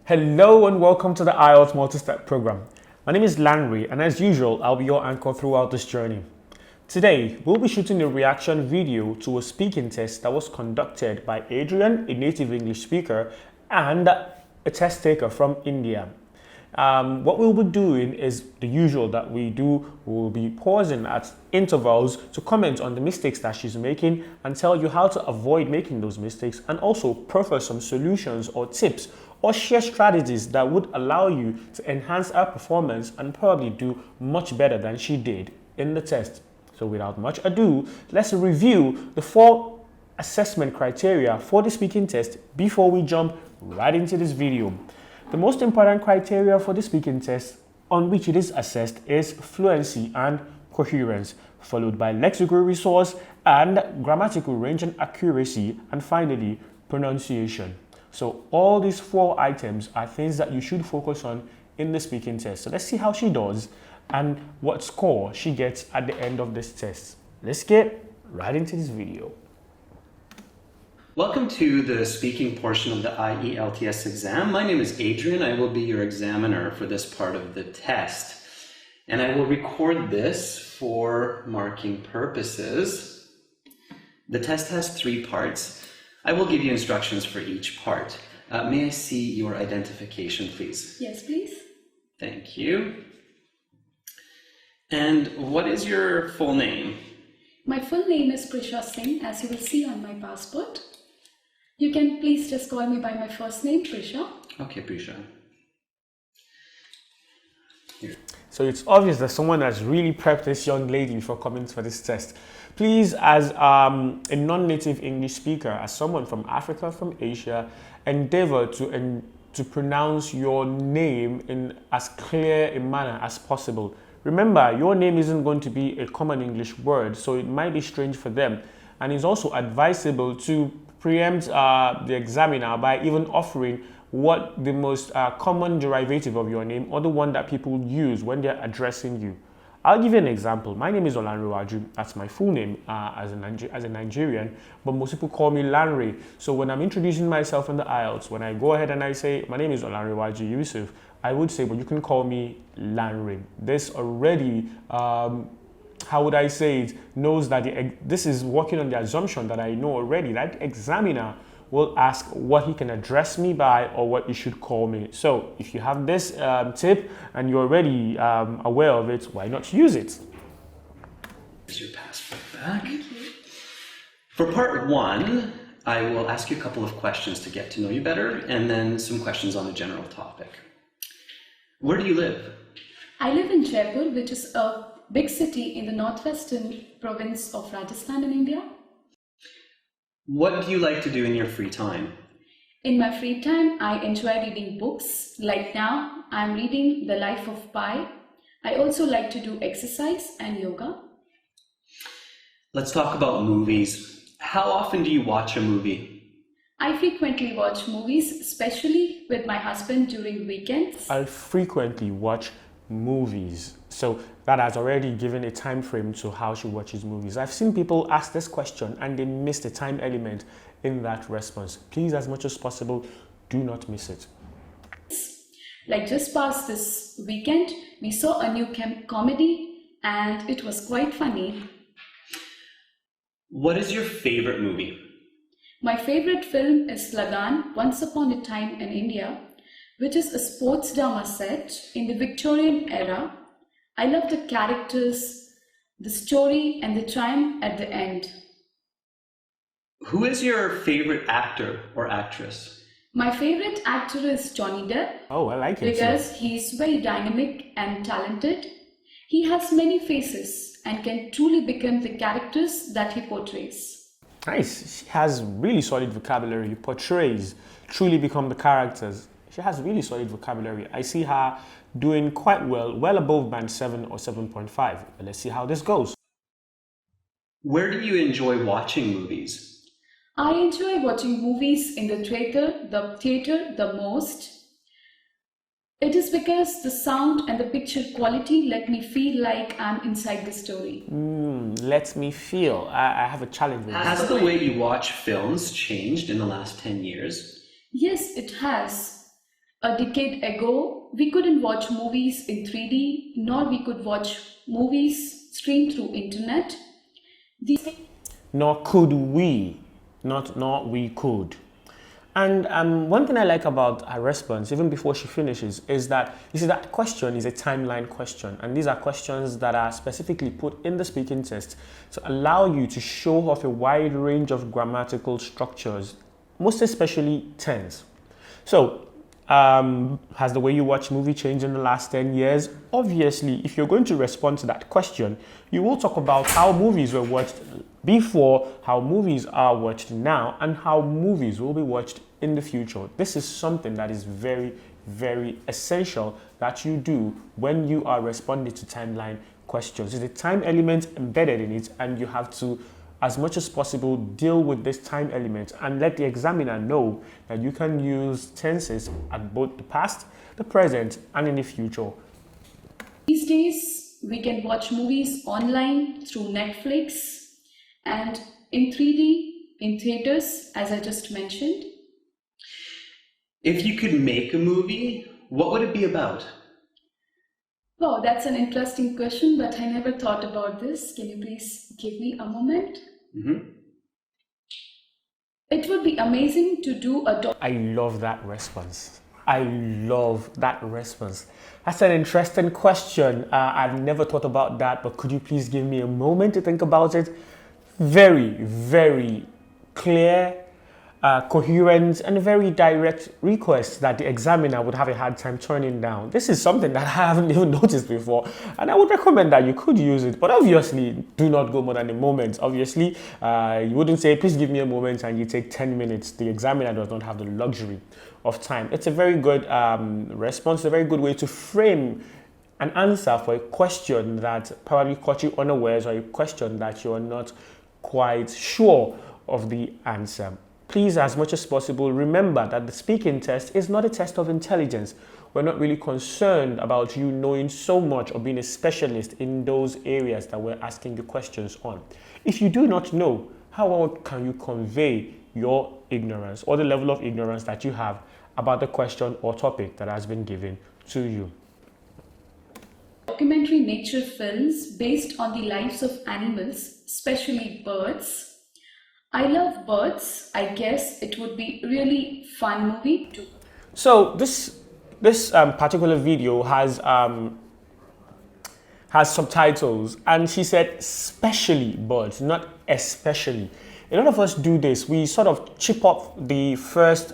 Hello and welcome to the IELTS multi-step program. My name is Landry and as usual, I'll be your anchor throughout this journey. Today, we'll be shooting a reaction video to a speaking test that was conducted by Adrian, a native English speaker, and a test taker from India. What we'll be doing is the usual that we do. We'll be pausing at intervals to comment on the mistakes that she's making and tell you how to avoid making those mistakes, and also proffer some solutions or tips or share strategies that would allow you to enhance her performance and probably do much better than she did in the test. So without much ado, let's review the 4 assessment criteria for the speaking test before we jump right into this video. The most important criteria for the speaking test on which it is assessed is fluency and coherence, followed by lexical resource and grammatical range and accuracy, and finally pronunciation. So all these 4 items are things that you should focus on in the speaking test. So let's see how she does and what score she gets at the end of this test. Let's get right into this video. Welcome to the speaking portion of the IELTS exam. My name is Adrian. I will be your examiner for this part of the test. And I will record this for marking purposes. The test has 3 parts. I will give you instructions for each part. May I see your identification, please? Yes, please. Thank you. And what is your full name? My full name is Prisha Singh, as you will see on my passport. You can please just call me by my first name, Prisha. Okay, Prisha. Here. So it's obvious that someone has really prepped this young lady for coming for this test. Please, as a non-native English speaker, as someone from Africa, from Asia, endeavor to pronounce your name in as clear a manner as possible. Remember, your name isn't going to be a common English word, so it might be strange for them. And it's also advisable to preempt the examiner by even offering what the most common derivative of your name, or the one that people use when they're addressing you. I'll give you an example. My name is Olanrewaju. That's my full name as a Nigerian, but most people call me Lanre. So when I'm introducing myself in the IELTS, when I go ahead and I say, my name is Olanrewaju Yusuf, I would say, well, you can call me Lanre. This already, how would I say it, knows that this is working on the assumption that I know already that the examiner will ask what he can address me by or what he should call me. So if you have this tip and you're already aware of it, why not use it? Here's your passport back. Thank you. For part 1, I will ask you a couple of questions to get to know you better, and then some questions on a general topic. Where do you live? I live in Jaipur, which is a big city in the northwestern province of Rajasthan in India. What do you like to do in your free time? In my free time, I enjoy reading books. Like now, I'm reading The Life of Pi. I also like to do exercise and yoga. Let's talk about movies. How often do you watch a movie? I frequently watch movies, especially with my husband during weekends. I frequently watch movies. So that has already given a time frame to how she watches movies. I've seen people ask this question and they miss the time element in that response. Please, as much as possible, do not miss it. Like just past this weekend, we saw a new comedy and it was quite funny. What is your favorite movie? My favorite film is Lagan, Once Upon a Time in India, which is a sports drama set in the Victorian era. I love the characters, the story, and the triumph at the end. Who is your favorite actor or actress? My favorite actor is Johnny Depp. Oh, I like him. Because he's very dynamic and talented. He has many faces and can truly become the characters that he portrays. Nice. She has really solid vocabulary. Portrays, truly become the characters. She has really solid vocabulary. I see her doing quite well above band 7 or 7.5. But let's see how this goes. Where do you enjoy watching movies? I enjoy watching movies in the theater the most. It is because the sound and the picture quality let me feel like I'm inside the story. Let me feel. I have a challenge with Has this. the way you watch films changed in the last 10 years? Yes, it has. A decade ago, we couldn't watch movies in 3D, nor we could watch movies streamed through internet. These Nor could we, not we could. And one thing I like about her response, even before she finishes, is that you see that question is a timeline question, and these are questions that are specifically put in the speaking test to allow you to show off a wide range of grammatical structures, most especially tense. So, has the way you watch movie changed in the last 10 years? Obviously, if you're going to respond to that question, you will talk about how movies were watched before, how movies are watched now, and how movies will be watched in the future. This is something that is very, very essential that you do when you are responding to timeline questions. There's a time element embedded in it, and you have to, as much as possible, deal with this time element and let the examiner know that you can use tenses at both the past, the present, and in the future. days, we can watch movies online through Netflix and in 3D in theaters, as I just mentioned. If you could make a movie, what would it be about? Wow, that's an interesting question, but I never thought about this. Can you please give me a moment? It would be amazing to do a I love that response. I love that response. That's an interesting question. I've never thought about that, but could you please give me a moment to think about it? Very, very clear, coherent, and very direct request that the examiner would have a hard time turning down. This is something that I haven't even noticed before, and I would recommend that you could use it, but obviously do not go more than a moment. Obviously, you wouldn't say, please give me a moment, and you take 10 minutes. The examiner does not have the luxury of time. It's a very good response, a very good way to frame an answer for a question that probably caught you unawares, or a question that you are not quite sure of the answer. Please, as much as possible, remember that the speaking test is not a test of intelligence. We're not really concerned about you knowing so much or being a specialist in those areas that we're asking you questions on. If you do not know, how can you convey your ignorance or the level of ignorance that you have about the question or topic that has been given to you? documentary nature films based on the lives of animals, especially birds. I love birds. I guess it would be really fun movie too. So this particular video has subtitles, and she said especially birds, not especially. A lot of us do this. We sort of chip off the first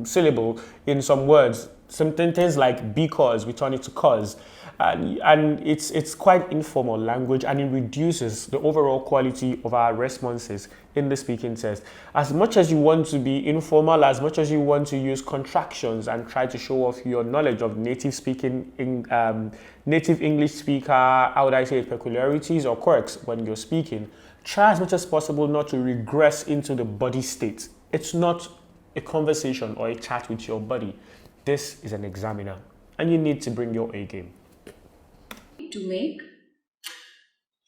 syllable in some words. Some things like because, we turn it to cause. And it's quite informal language, and it reduces the overall quality of our responses in the speaking test. As much as you want to be informal, as much as you want to use contractions and try to show off your knowledge of native English speaker, how would I say it, peculiarities or quirks when you're speaking, try as much as possible not to regress into the body state. It's not a conversation or a chat with your body. This is an examiner, and you need to bring your A game. To make.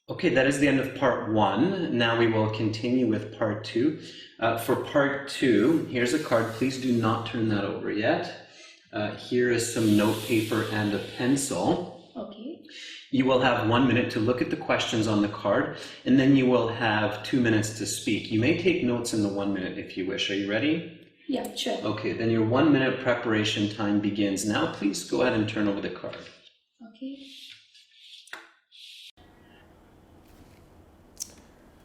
Okay, that is the end of part 1. Now we will continue with part 2. For part 2, here's a card. Please do not turn that over yet. Here is some note paper and a pencil. Okay. You will have 1 minute to look at the questions on the card, and then you will have 2 minutes to speak. You may take notes in the 1 minute if you wish. Are you ready? Yeah, sure. Okay, then your 1 minute preparation time begins now. Please go ahead and turn over the card. Okay.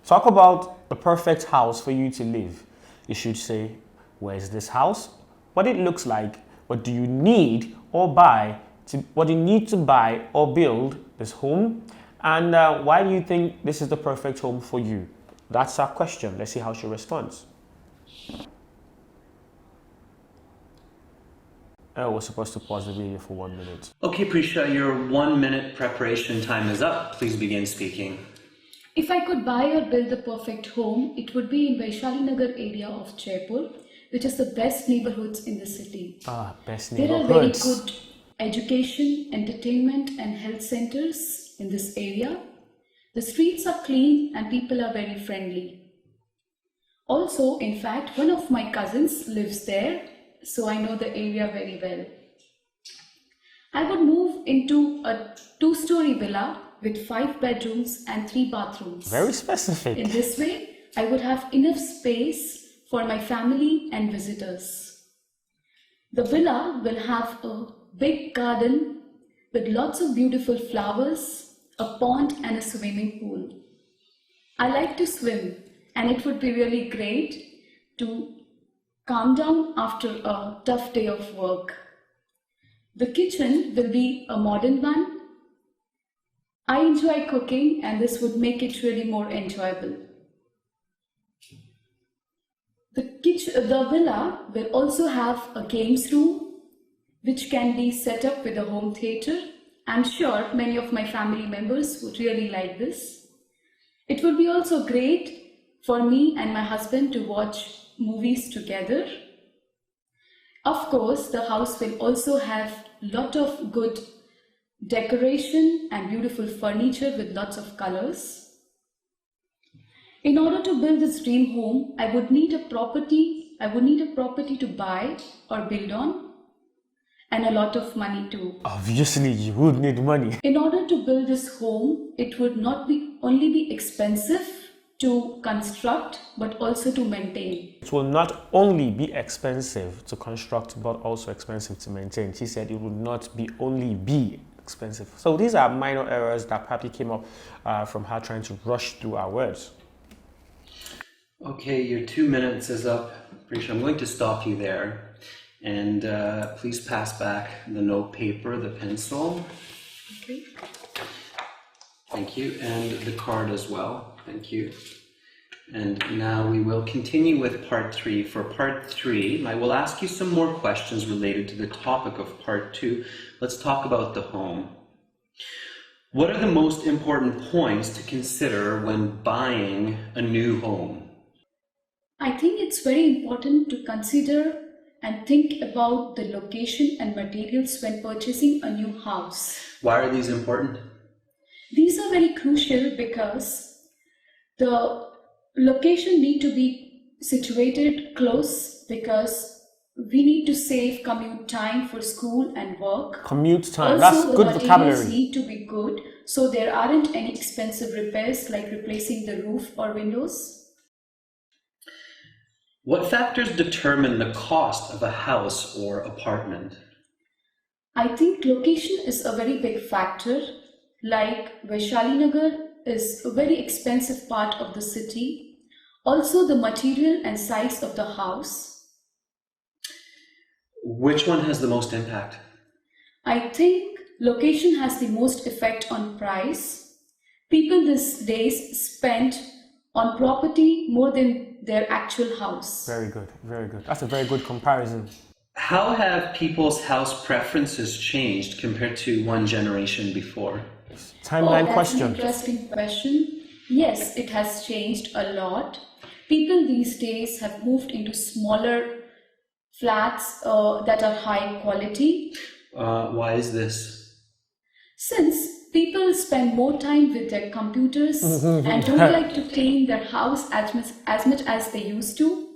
Talk about the perfect house for you to live. You should say, where is this house? What it looks like? What do you need or buy? What do you need to buy or build this home? And why do you think this is the perfect home for you? That's our question. Let's see how she responds. We're supposed to pause the video for 1 minute. Okay, Prisha, your 1 minute preparation time is up. Please begin speaking. If I could buy or build the perfect home, it would be in Vaishalinagar area of Jaipur, which is the best neighborhoods in the city. Best There are neighborhoods. very good education, entertainment and health centers in this area. The streets are clean and people are very friendly. Also, in fact, one of my cousins lives there. so I know the area very well. I would move into a two-story villa with 5 bedrooms and 3 bathrooms. Very specific. In this way, I would have enough space for my family and visitors. The villa will have a big garden with lots of beautiful flowers, a pond and a swimming pool. I like to swim, and it would be really great to calm down after a tough day of work. The kitchen will be a modern one. I enjoy cooking, and this would make it really more enjoyable. The villa will also have a games room, which can be set up with a home theater. I'm sure many of my family members would really like this. It would be also great for me and my husband to watch movies together. Of course, the house will also have a lot of good decoration and beautiful furniture with lots of colors. In order to build this dream home, I would need a property to buy or build on, and a lot of money too. Obviously, you would need money. In order to build this home, it would not only be expensive to construct, but also to maintain. It will not only be expensive to construct, but also expensive to maintain. She said it would not only be expensive. So these are minor errors that probably came up from her trying to rush through our words. Okay, your 2 minutes is up. Prisha, I'm going to stop you there. And please pass back the note paper, the pencil. Okay. Thank you. And the card as well. Thank you. And now we will continue with part 3. For part 3, I will ask you some more questions related to the topic of part 2. Let's talk about the home. What are the most important points to consider when buying a new home? I think it's very important to consider and think about the location and materials when purchasing a new house. Why are these important? These are very crucial because the location need to be situated close, because we need to save commute time for school and work. Commute time, Also, that's the good materials vocabulary. need to be good, so there aren't any expensive repairs like replacing the roof or windows. What factors determine the cost of a house or apartment? I think location is a very big factor. Like Vaishalinagar is a very expensive part of the city. Also the material and size of the house. Which one has the most impact? I think location has the most effect on price. People these days spend on property more than their actual house. Very good, very good. That's a very good comparison. How have people's house preferences changed compared to one generation before? Timeline That's question. an interesting question. Yes, it has changed a lot. People these days have moved into smaller flats that are high quality. Why is this? Since people spend more time with their computers and don't like to clean their house as much as they used to.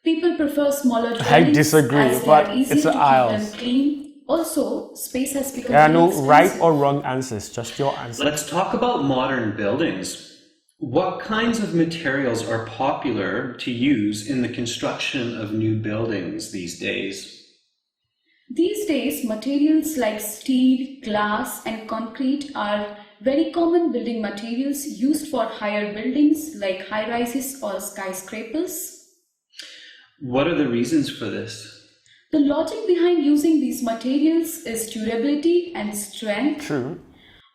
People prefer smaller dwellings. I disagree, as they but are easy it's to an keep IELTS. them clean. Also, space has become There are no very right expensive. or wrong answers, just your answer. Let's talk about modern buildings. What kinds of materials are popular to use in the construction of new buildings these days? These days, materials like steel, glass, and concrete are very common building materials used for higher buildings like high-rises or skyscrapers. What are the reasons for this? The logic behind using these materials is durability and strength. True.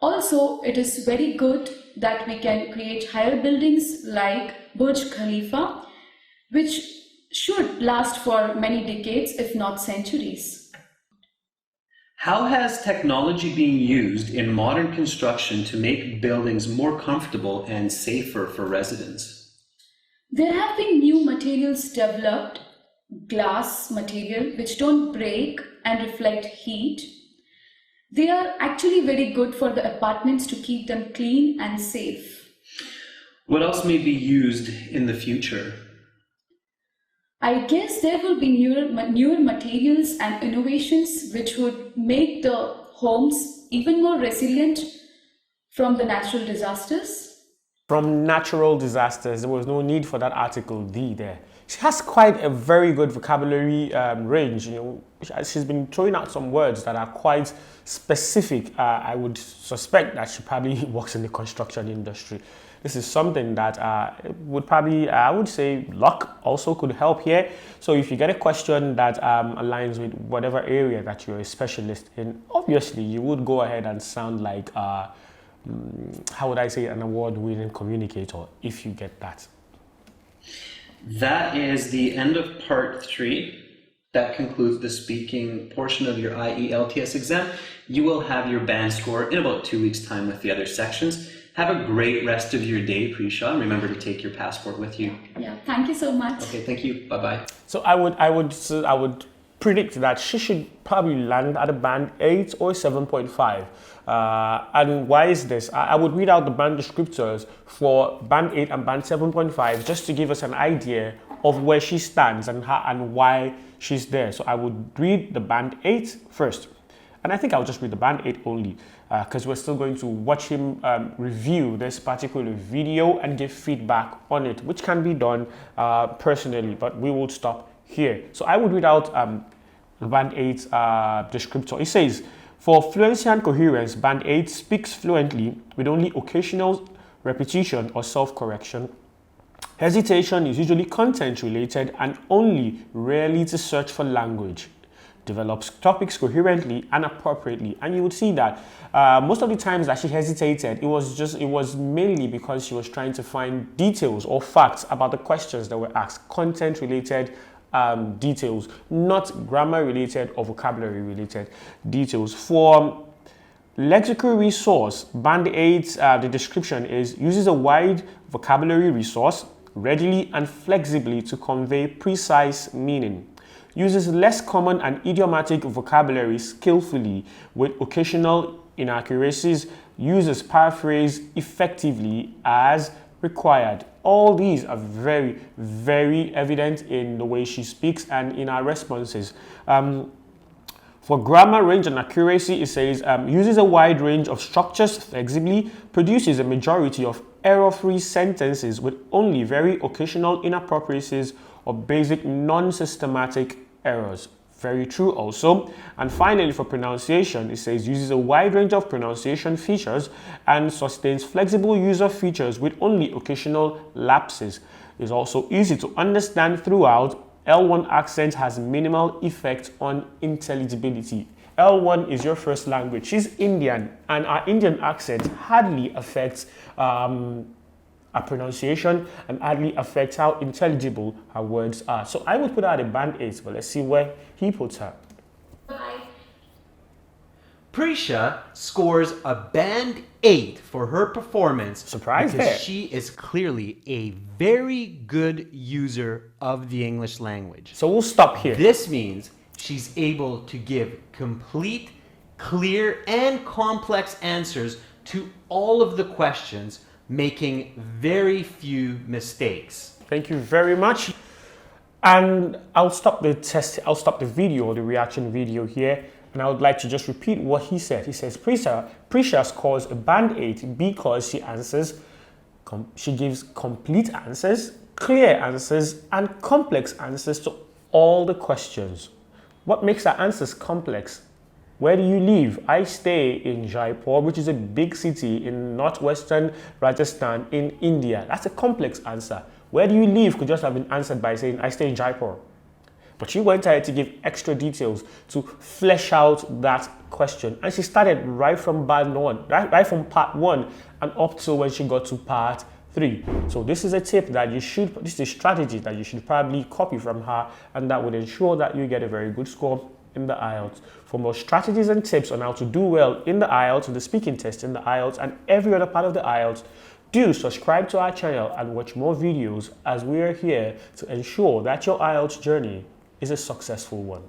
Also, it is very good that we can create higher buildings like Burj Khalifa, which should last for many decades, if not centuries. How has technology been used in modern construction to make buildings more comfortable and safer for residents? There have been new materials developed, glass material, which don't break and reflect heat. They are actually very good for the apartments to keep them clean and safe. What else may be used in the future? I guess there will be newer materials and innovations which would make the homes even more resilient from the natural disasters. From natural disasters, there was no need for that article D there. She has quite a very good vocabulary range. She's been throwing out some words that are quite specific. I would suspect that she probably works in the construction industry. This is something that would probably, I would say, luck also could help here. So if you get a question that aligns with whatever area that you're a specialist in, obviously you would go ahead and sound like, how would I say, an award-winning communicator if you get that. That is the end of part 3. That concludes the speaking portion of your IELTS exam. You will have your band score in about 2 weeks' time with the other sections. Have a great rest of your day, Prisha, and remember to take your passport with you. Yeah, thank you so much. Okay, thank you. Bye-bye. So I would predict that she should probably land at a band 8 or 7.5. And why is this? I would read out the band descriptors for band 8 and band 7.5 just to give us an idea of where she stands and why she's there. So I would read the band 8 first. And I think I'll just read the band 8 only because we're still going to watch him review this particular video and give feedback on it, which can be done personally, but we will stop here. So I would read out the band 8 descriptor. It says, for fluency and coherence, band 8 speaks fluently with only occasional repetition or self-correction. Hesitation is usually content related and only rarely to search for language. Develops topics coherently and appropriately, and you would see that most of the times that she hesitated, it was mainly because she was trying to find details or facts about the questions that were asked, content related details, not grammar related or vocabulary related details. For lexical resource, band 8, the description is uses a wide vocabulary resource readily and flexibly to convey precise meaning. Uses less common and idiomatic vocabulary skillfully with occasional inaccuracies. Uses paraphrase effectively as required. All these are very, very evident in the way she speaks and in her responses. For grammar, range and accuracy, it says uses a wide range of structures flexibly, produces a majority of error-free sentences with only very occasional inappropriacies or basic non-systematic errors. Very true also. And finally, for pronunciation, it says uses a wide range of pronunciation features and sustains flexible user features with only occasional lapses. Is also easy to understand throughout. L1 accent has minimal effect on intelligibility. L1 is your first language. She's Indian, and our Indian accent hardly affects our pronunciation and hardly affects how intelligible her words are. So I would put her at a band 8, but let's see where he puts her. Bye. Prisha scores a band 8 for her performance. Surprise because there. she is clearly a very good user of the English language. So we'll stop here. This means she's able to give complete, clear, and complex answers to all of the questions, making very few mistakes. Thank you very much. And I'll stop the video, the reaction video here. And I would like to just repeat what he said. He says, Prisha scores a band 8 because she gives complete answers, clear answers, and complex answers to all the questions. What makes her answers complex? Where do you live? I stay in Jaipur, which is a big city in northwestern Rajasthan in India. That's a complex answer. Where do you live could just have been answered by saying, I stay in Jaipur. But she went ahead to give extra details to flesh out that question. And she started right from part 1 and up to when she got to part 3. So this is a tip that this is a strategy that you should probably copy from her, and that would ensure that you get a very good score in the IELTS. For more strategies and tips on how to do well in the IELTS, in the speaking test, in the IELTS, and every other part of the IELTS, do subscribe to our channel and watch more videos, as we are here to ensure that your IELTS journey is a successful one.